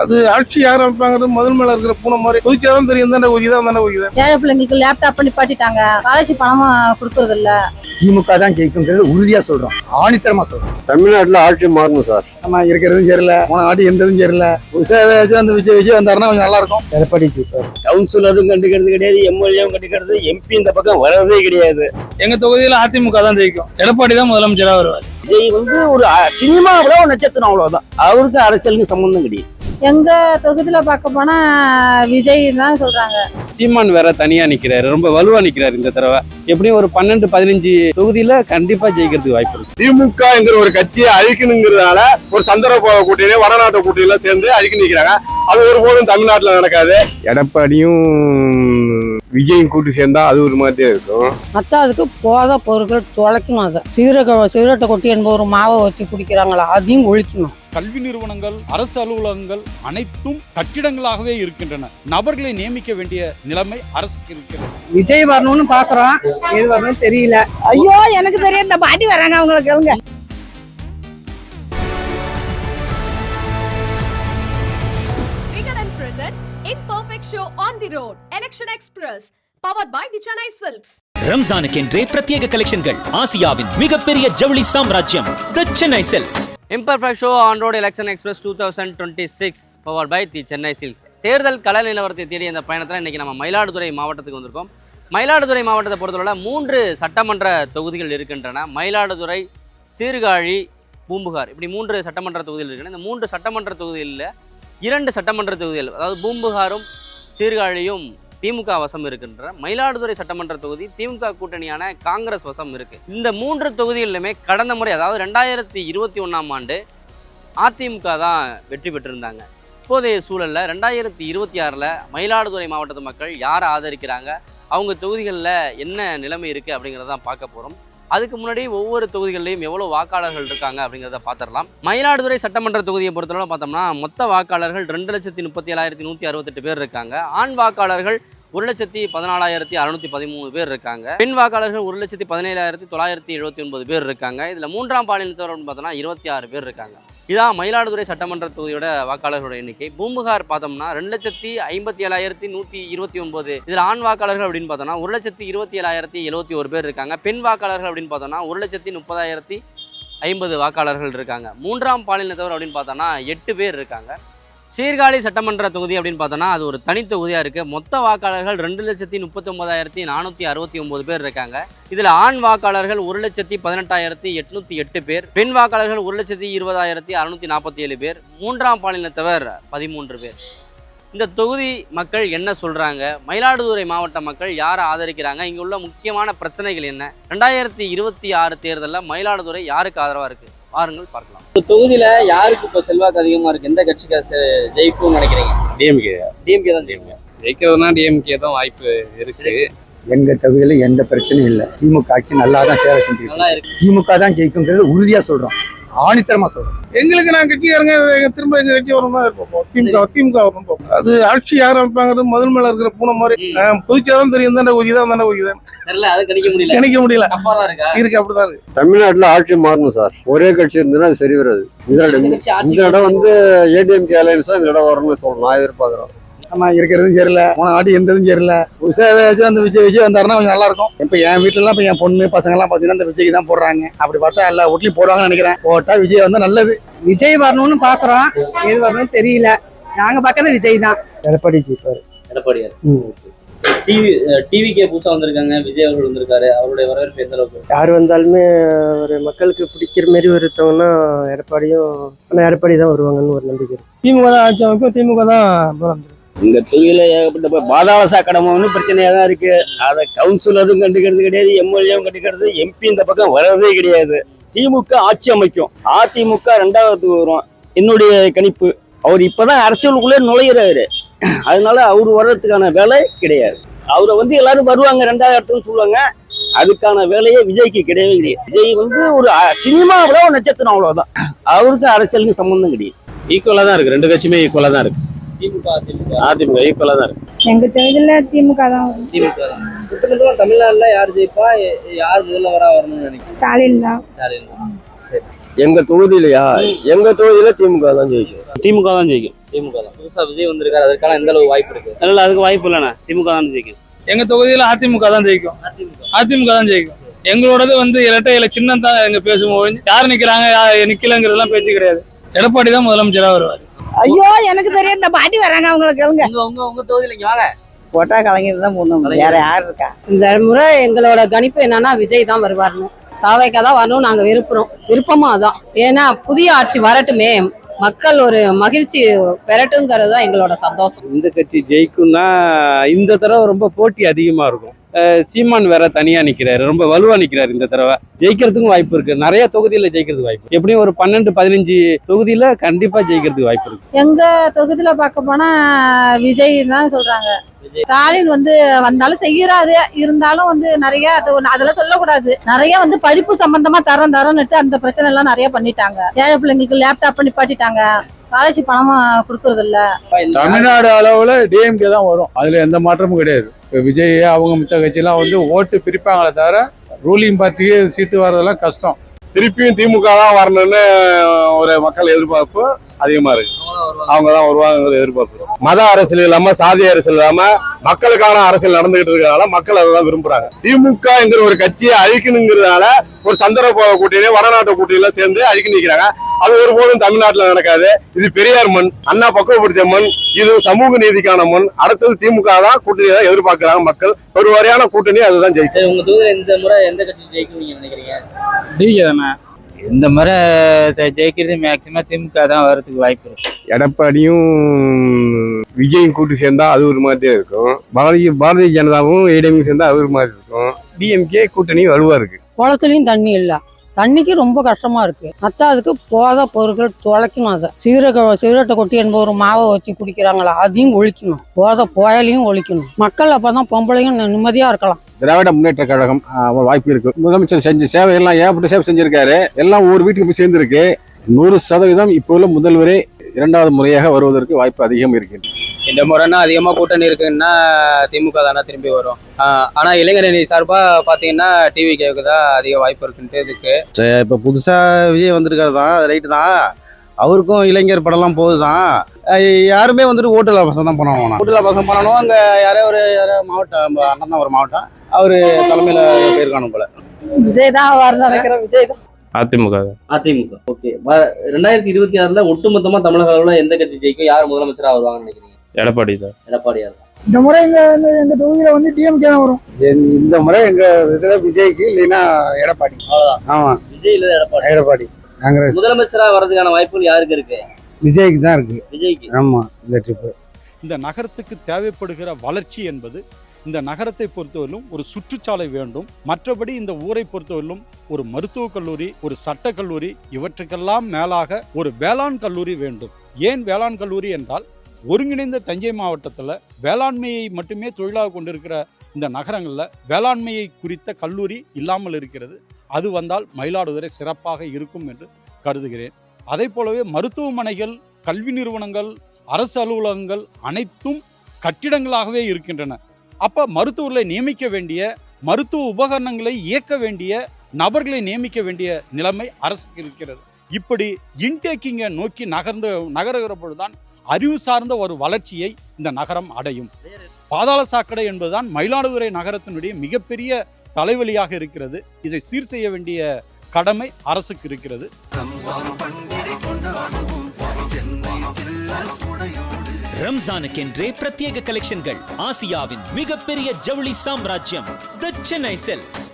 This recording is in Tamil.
அது ஆட்சி யார் அமைப்பாங்கிறது முதல் மேல இருக்கிற பூனை மாதிரி கொதிச்சாதான் தெரியும். தானே கொதிதான் தானே கொதிதான். ஏழை பிள்ளைங்களுக்கு லேப்டாப் பண்ணி பாட்டிட்டாங்க. காலேஜ் பணமா கொடுக்கறது இல்ல. திமுக தான் ஜெயிக்கும்ன்றது உறுதியா சொல்றோம், ஆணித்தரமா சொல்றோம். தமிழ்நாட்டுல ஆட்சி மாறணும் சார். நம்ம இருக்கிறதும் சரியில்ல, போன ஆட்சி எந்ததும் சரியில்ல. அந்த விஜய் வந்தாருன்னா கொஞ்சம் நல்லா இருக்கும். எடப்பாடி ஜெயிப்பார். கவுன்சிலரும் கண்டுக்கிறது கிடையாது, எம்எல்ஏவும் கண்டுக்கிறது, எம்பி இந்த பக்கம் வரதே கிடையாது. எங்க தொகுதியில அதிமுக தான் ஜெயிக்கும். எடப்பாடி தான் முதலமைச்சரா வருவார். விஜய் ஒரு சினிமாவில ஒரு நட்சத்திரம், அவ்வளவுதான். அவருக்கு அரசியலுக்கு சம்பந்தம் கிடையாது. எங்க தொகுதியில பார்க்க போனா விஜய் தான் சொல்றாங்க. சீமான் வேற தனியா நிக்கிறாரு, ரொம்ப வலுவா நிக்கிறாரு இந்த தடவை. எப்படியும் ஒரு 12-15 தொகுதியில கண்டிப்பா ஜெயிக்கிறதுக்கு வாய்ப்பு இருக்கு. திமுகங்கிற ஒரு கட்சியை அழிக்கணுங்கிறதுனால ஒரு சந்திரபாபு கூட்டணி, வடநாட்டு கூட்டணியில சேர்ந்து அழிக்க நிக்கிறாங்க. அது ஒருபோதும் தமிழ்நாட்டுல நடக்காது. எடப்பாடியும் விஜயும் கூட்டு சேர்ந்தா அது ஒரு மாதிரியே இருக்கும். மத்தாதுக்கு போத பொருட்கள் தொலைக்கணும். அதை சிகரெட்டை கொட்டி என்பது ஒரு மாவை வச்சு குடிக்கிறாங்களா, அதையும் ஒழிக்கணும். கல்வி நிறுவனங்கள், அரசு அலுவலகங்கள் அனைத்தும் கட்டிடங்களாகவே இருக்கின்றன. நபர்களை நியமிக்க வேண்டிய நிலைமை அரசுக்கு இருக்கிறது. விஜய் வரணும்னு பாக்குறோம், எது வரணும் தெரியல. ஐயோ எனக்கு தெரியும், இந்த பாட்டி வராங்க, அவங்களுக்கு கேளுங்க. Imperfect show on the road. Election Express powered by the Chennai Silks. ரம்ஜானுக்கென்றே பிரத்யேக கலெக்ஷன்கள். ஆசியாவின் மிகப்பெரிய ஜவுளி சாம்ராஜ்யம் the Chennai Silks. Imperfect show on road election express 2026 powered by the Chennai Silks. தேர்தல் கள நிலவரத்தை தேடி இந்த பயணத்தில் இன்றைக்கி நம்ம மயிலாடுதுறை மாவட்டத்துக்கு வந்திருக்கோம். மயிலாடுதுறை மாவட்டத்தை பொறுத்தவரை 3 சட்டமன்ற தொகுதிகள் இருக்கின்றன. மயிலாடுதுறை, சீர்காழி, பூம்புகார், இப்படி 3 சட்டமன்ற தொகுதிகள் இருக்கின்றன. இந்த 3 சட்டமன்ற தொகுதிகளில் 2 சட்டமன்ற தொகுதிகள், அதாவது பூம்புகாரும் சீர்காழியும் திமுக வசம் இருக்கின்ற. மயிலாடுதுறை சட்டமன்ற தொகுதி திமுக கூட்டணியான காங்கிரஸ் வசம் இருக்கு. இந்த 3 தொகுதிகளிலுமே கடந்த முறை, அதாவது 2021ஆம் ஆண்டு அதிமுக தான் வெற்றி பெற்றிருந்தாங்க. இப்போதைய சூழலில் 2026ல் மயிலாடுதுறை மாவட்டத்து மக்கள் யாரை ஆதரிக்கிறாங்க, அவங்க தொகுதிகளில் என்ன நிலைமை இருக்குது அப்படிங்கிறத தான் பார்க்க போகிறோம். அதுக்கு முன்னாடி ஒவ்வொரு தொகுதிகளிலையும் எவ்வளோ வாக்காளர்கள் இருக்காங்க அப்படிங்கிறத பார்த்துடலாம். மயிலாடுதுறை சட்டமன்ற தொகுதியை பொறுத்தவரை பார்த்தோம்னா மொத்த வாக்காளர்கள் 2,37,168 பேர் இருக்காங்க. ஆண் வாக்காளர்கள் 1,14,613 பேர் இருக்காங்க. பெண் வாக்காளர்கள் 1,17,979 பேர் இருக்காங்க. இதில் 3ஆம் பாலினத்தவர் பார்த்தோம்னா 26 பேர் இருக்காங்க. இதான் மயிலாடுதுறை சட்டமன்ற தொகுதியோட வாக்காளர்களோட எண்ணிக்கை. பூம்புகார் பார்த்தோம்னா 2,57,129. இதில் ஆண் வாக்காளர்கள் அப்படின்னு பார்த்தோம்னா 1,27,071 பேர் இருக்காங்க. பெண் வாக்காளர்கள் அப்படின்னு பார்த்தோம்னா 1,30,050 வாக்காளர்கள் இருக்காங்க. 3ஆம் பாலினத்தவர் அப்படின்னு பார்த்தோம்னா 8 பேர் இருக்காங்க. சீர்காழி சட்டமன்ற தொகுதி அப்படின்னு பார்த்தோன்னா அது ஒரு தனித்தொகுதியாக இருக்குது. மொத்த வாக்காளர்கள் 2,39,469 பேர் இருக்காங்க. இதில் ஆண் வாக்காளர்கள் 1,18,808 பேர், பெண் வாக்காளர்கள் 1,20,647 பேர், 3ஆம் பாலினத்தவர் 13 பேர். இந்த தொகுதி மக்கள் என்ன சொல்கிறாங்க, மயிலாடுதுறை மாவட்ட மக்கள் யாரை ஆதரிக்கிறாங்க, இங்கே உள்ள முக்கியமான பிரச்சனைகள் என்ன, 2026 தேர்தலில் மயிலாடுதுறை யாருக்கு ஆதரவாக இருக்குது, பாருங்கள் பார்க்கலாம். இந்த தொகுதியில் யாருக்கு இப்போ செல்வாக்கு அதிகமாக இருக்குது, எந்த கட்சிக்கு ஜெயிக்கும்னு நினைக்கிறீங்க? டிஎம்கே தான் ஜெயிக்கும். ஜெயிக்கிறதுனா டிஎம்கே தான் வாய்ப்பு இருக்கு. எங்க தொகுதியில எந்த பிரச்சனையும் இல்லை. திமுக ஆட்சி நல்லா தான் சேவை செஞ்சு, திமுக தான் ஜெயிக்கும்ன்றது உறுதியா சொல்றோம், ஆணித்தரமா சொல்றோம். எங்களுக்கு நான் கட்சிக்காரங்க திரும்ப எங்க கட்சி வரணும் இருப்போம். திமுக வரணும். அது ஆட்சி யார் அமைப்பாங்கிறது முதல் மேல இருக்கிற பூனை மாதிரி கொதிச்சாதான் தெரியும். தானே கொதிதான் தானே கொதிதான். கணிக்க முடியல. இருக்கு, அப்படிதான் இருக்கு. தமிழ்நாட்டுல ஆட்சி மாறணும் சார். ஒரே கட்சி இருந்ததுன்னா அது சரி வராது. இந்த இடம் ஏடிஎம்கே அலையன்ஸா இந்த இடம் வரணும்னு சொல்லணும், நான் எதிர்பார்க்கிறோம். நம்ம இருக்கிறதும் சரியில்ல, போன ஆட்சி எந்ததும் சரியில்ல. அந்த விஜய் வந்தாருன்னா கொஞ்சம் நல்லா இருக்கும். இப்ப என் வீட்டுல எல்லாம் என் பொண்ணு பசங்க எல்லாம் பாத்தீங்கன்னா இந்த விஜய்க்கு தான் போடுறாங்க. அப்படி பார்த்தா எல்லா வீட்லயும் போடுவாங்கன்னு நினைக்கிறேன். போட்டா விஜய் வந்தா நல்லது. விஜய் வரணும்னு பாக்குறோம், எது வரணும் தெரியல. நாங்க பார்க்கறது விஜய் தான். எடப்பாடி ஜெயிப்பாரு. எடப்பாடியார். டிவிக்கே புதுசா வந்திருக்காங்க, விஜய் அவர்கள் வந்திருக்காரு. அவருடைய வரவேற்பு எந்த அளவுக்கு? யார் வந்தாலுமே ஒரு மக்களுக்கு பிடிக்கிற மாதிரி ஒருத்தவங்கன்னா எடப்பாடி தான் வருவாங்கன்னு ஒரு நம்பிக்கை. திமுக தான் ஆட்சி அமைக்கும், திமுக தான். இந்த தொகுதியில ஏகப்பட்ட பாதாள சாக்கடமும் பிரச்சனையா தான் இருக்கு. அதை கவுன்சிலரும் கண்டுக்கிறது கிடையாது, எம்எல்ஏவும் கண்டுக்கிறது, எம்பி இந்த பக்கம் வரதே கிடையாது. திமுக ஆட்சி அமைக்கும், அதிமுக 2வது வரும். என்னுடைய கணிப்பு, அவர் இப்பதான் அரசியலுக்குள்ளே நுழையிறாரு. அதனால அவர் வர்றதுக்கான வேலை கிடையாது. அவரை எல்லாரும் வருவாங்க 2வது இடத்துன்னு சொல்லுவாங்க. அதுக்கான வேலையே விஜய்க்கு கிடையவே கிடையாது. விஜய் ஒரு சினிமாவில ஒரு நட்சத்திரம், அவ்வளவுதான். அவருக்கு அரசியலுக்கு சம்பந்தம் கிடையாது. ஈக்குவலா தான் இருக்கு, 2 கட்சியுமே ஈக்குவலா தான் இருக்கு. அதிமுக ஈக்குவலா தான் இருக்கு. எங்க தொகுதியில திமுக தான். தமிழ்நாடுல யார் ஜெயிப்பா, யார் முதல்வரா வரணும்னு நினைக்கிறீங்க? ஸ்டாலின் தான். எங்க தொகுதியிலயா? எங்க தொகுதியில திமுக தான் ஜெயிக்கும். திமுக தான் ஜெயிக்கும். திமுக தான். புதுசா விஜய் வந்திருக்காரு, அதற்கான எந்த அளவு வாய்ப்பு இருக்கு? அதனால அதுக்கு வாய்ப்பு இல்லைண்ணா, திமுக தான் ஜெயிக்கும். எங்க தொகுதியில அதிமுக தான் ஜெயிக்கும். அதிமுக தான் ஜெயிக்கும். எங்களோடது வந்து இரட்டை இலை சின்னம் தான் எங்க பேசுவோம். யார் நிக்கிறாங்க நிக்கலங்கிறதெல்லாம் பேச்சு கிடையாது. எடப்பாடி தான் முதலமைச்சரா வருவாரு. ஐயோ எனக்கு தெரியும், இந்த பாட்டி வராங்க அவங்களுக்கு. உங்க தொகுதியில இங்க வாங்க. போட்டா கலைஞர் தான் போடணும், வேற யார் இருக்கா? இந்த முறை எங்களோட கணிப்பு என்னன்னா விஜய் தான் வருவாருன்னு. தாவேக்கா தான் வரணும் நாங்க விருப்பமும் அதான். ஏன்னா புதிய ஆட்சி வரட்டுமே, மக்கள் ஒரு மகிழ்ச்சி பெறட்டுங்கிறது தான் எங்களோட சந்தோஷம். இந்த கட்சி ஜெயிக்கும்னா இந்த தடவை ரொம்ப போட்டி அதிகமா இருக்கும். சீமான் வேற தனியா நிக்கிறாரு, ரொம்ப வலுவா நிக்கிறாரு. இந்த தடவை ஜெயிக்கிறதுக்கும் வாய்ப்பு இருக்கு. நிறைய தொகுதியில ஜெயிக்கிறதுக்கு வாய்ப்பு, எப்படியும் ஒரு 12-15 தொகுதியில கண்டிப்பா ஜெயிக்கிறதுக்கு வாய்ப்பு இருக்கு. எங்க தொகுதியில பார்க்க போனா விஜய் தான் சொல்றாங்க. ஸ்டாலின் வந்து வந்தாலும் செய்யறாரு, இருந்தாலும் வந்து நிறைய அதெல்லாம் சொல்லக்கூடாது. நிறைய வந்து படிப்பு சம்பந்தமா தரம்னுட்டு அந்த பிரச்சனை எல்லாம் நிறைய பண்ணிட்டாங்க. ஏழை பிள்ளைங்களுக்கு லேப்டாப் நிப்பாட்டிட்டாங்க, ஸ்காலர்ஷிப் பணமும் கொடுக்கறது இல்ல. தமிழ்நாடு அளவுல டிஎம்கே தான் வரும், அதுல எந்த மாற்றமும் கிடையாது. இப்போ விஜய் அவங்க மித்த கட்சியெல்லாம் வந்து ஓட்டு பிரிப்பாங்களே தவிர ரூலிங் பார்ட்டிக்கு சீட்டு வர்றதெல்லாம் கஷ்டம். திருப்பியும் திமுக தான் வரணும்னு ஒரு மக்கள் எதிர்பார்ப்பு அதிகமா இருக்கு. அவங்க தான் வருவாங்க எதிர்பார்ப்பு. மத அரசியல் இல்லாம சாதி அரசியல் இல்லாம மக்களுக்கான அரசியல் நடந்துகிட்டு இருக்கிறதுனால மக்கள் அதான் விரும்புறாங்க. திமுகங்கிற ஒரு கட்சியை அழிக்கணுங்கிறதுனால ஒரு சந்தர்ப்ப கூட்டணி வடநாட்டு கூட்டணியில சேர்ந்து அழிக்க நிற்கிறாங்க. அது ஒருபோதும் தமிழ்நாட்டில் நடக்காது. இது பெரியார் மண், அண்ணா பக்குவப்படுத்திய மண், இது சமூக நீதிக்கான மண். அடுத்தது திமுக தான் கூட்டணி தான் எதிர்பார்க்கிறாங்க மக்கள். ஒரு வரையான கூட்டணி அதுதான் ஜெயிக்கும். உங்க தொகுதியில இந்த முறை எந்த கட்சி ஜெயிக்கும் நீங்க நினைக்கிறீங்க? டிகே தானே இந்த முறை ஜெயிக்கிறது. மேக்சிமம் திமுக தான் வரதுக்கு வாய்ப்பு இருக்கு. எடப்பாடியும் விஜயும் கூட்டு சேர்ந்தா அது ஒரு மாதிரி இருக்கும். பாரதிய ஜனதாவும் ஏடிஎம் சேர்ந்தா அது ஒரு மாதிரி இருக்கும். டிஎம்கே கூட்டணி வலுவா இருக்கு. குளத்துலயும் தண்ணி இல்ல, தண்ணிக்கு ரொம்ப கஷ்டமா இருக்கு. அதுக்கு போத பொருட்கள் தொலைக்கணும். அதை சிகரெட்டை கொட்டி ஒரு மாவை வச்சு குடிக்கிறாங்களா, அதையும் ஒழிக்கணும். புயலையும் ஒழிக்கணும். மக்கள் அப்பதான் பொம்பளையும் நிம்மதியா இருக்கலாம். திராவிட முன்னேற்ற கழகம் வாய்ப்பு இருக்கு. முதலமைச்சர் செஞ்ச சேவையெல்லாம் ஏகப்பட்ட சேவை செஞ்சிருக்காரு. எல்லாம் ஒவ்வொரு வீட்டுக்கு போய் சேர்ந்திருக்கு. 100% இப்போ உள்ள முதல்வரே 2வது முறையாக வருவதற்கு வாய்ப்பு அதிகம் இருக்கு. இந்த முறைனா அதிகமா கூட்டணி இருக்குன்னா திமுக தானே திரும்பி வரும். ஆனா இளைஞரணி சார்பா பாத்தீங்கன்னா டிவிகேவுக்கு தான் அதிக வாய்ப்பு இருக்குன்ட்டு இருக்கு. இப்ப புதுசா விஜய் வந்திருக்காரு தான், ரைட்டு தான். அவருக்கும் இளைஞர் படம்லாம் போகுதுதான். யாருமே வந்துட்டு ஓட்டுல பசங்க தான் பண்ணணும். ஓட்டுல பசங்க பண்ணணும். அங்க யாரோ மாவட்டம் அண்ணன் தான் ஒரு மாவட்டம், அவரு தலைமையில போயிருக்கானு போல. விஜய் தான் வரணும் நினைக்கிறேன். விஜய் தான். அதிமுக. ஓகே, 2026ல ஒட்டுமொத்தமா தமிழக அளவுல எந்த கட்சி ஜெயிக்கும், யார் முதலமைச்சரா வருவாங்கன்னு நினைக்கிறீங்க? எடப்பாடி தான். எடப்பாடியா தான். இந்த முறை எங்க தொகுதியில வந்து டிஎம்கே தான் வரும். இந்த முறை எங்க இதுல விஜய்க்கு இல்லைன்னா எடப்பாடி. அவ்வளவுதான். ஆமா, விஜய் இல்ல எடப்பாடி. காங்கிரஸ் முதலமைச்சரா வர்றதுக்கான வாய்ப்புகள் யாருக்கு இருக்கு? விஜய்க்கு தான் இருக்கு. விஜய்க்கு. ஆமா, இந்த ட்ரிப். இந்த நகரத்துக்கு தேவைப்படுகிற வளர்ச்சி என்பது இந்த நகரத்தை பொறுத்தவரையிலும் ஒரு சுற்றுச்சாலை வேண்டும். மற்றபடி இந்த ஊரை பொறுத்தவரையிலும் ஒரு மருத்துவக் கல்லூரி, ஒரு சட்டக் கல்லூரி, இவற்றுக்கெல்லாம் மேலாக ஒரு வேளாண் கல்லூரி வேண்டும். ஏன் வேளாண் கல்லூரி என்றால், ஒருங்கிணைந்த தஞ்சை மாவட்டத்தில் வேளாண்மையை மட்டுமே தொழிலாக கொண்டிருக்கிற இந்த நகரங்களில் வேளாண்மையை குறித்த கல்லூரி இல்லாமல் இருக்கிறது. அது வந்தால் மயிலாடுதுறை சிறப்பாக இருக்கும் என்று கருதுகிறேன். அதே போலவே மருத்துவமனைகள், கல்வி நிறுவனங்கள், அரசு அலுவலகங்கள் அனைத்தும் கட்டிடங்களாகவே இருக்கின்றன. அப்போ மருத்துவர்களை நியமிக்க வேண்டிய, மருத்துவ உபகரணங்களை இயக்க வேண்டிய நபர்களை நியமிக்க வேண்டிய நிலைமை அரசுக்கு இருக்கிறது. இப்படி இன்டேக்கிங்கை நோக்கி நகருகிற பொழுதுதான் அறிவு சார்ந்த ஒரு வளர்ச்சியை இந்த நகரம் அடையும். பாதாள சாக்கடை என்பதுதான் மயிலாடுதுறை நகரத்தினுடைய மிகப்பெரிய தலைவலியாக இருக்கிறது. இதை சீர் செய்ய வேண்டிய கடமை அரசுக்கு இருக்கிறது. ரம்ஜானுக்கென்றே பிரத்யேக கலெக்ஷன்கள். ஆசியாவின் மிகப்பெரிய ஜவுளி சாம்ராஜ்யம் தி சென்னை சில்க்ஸ்.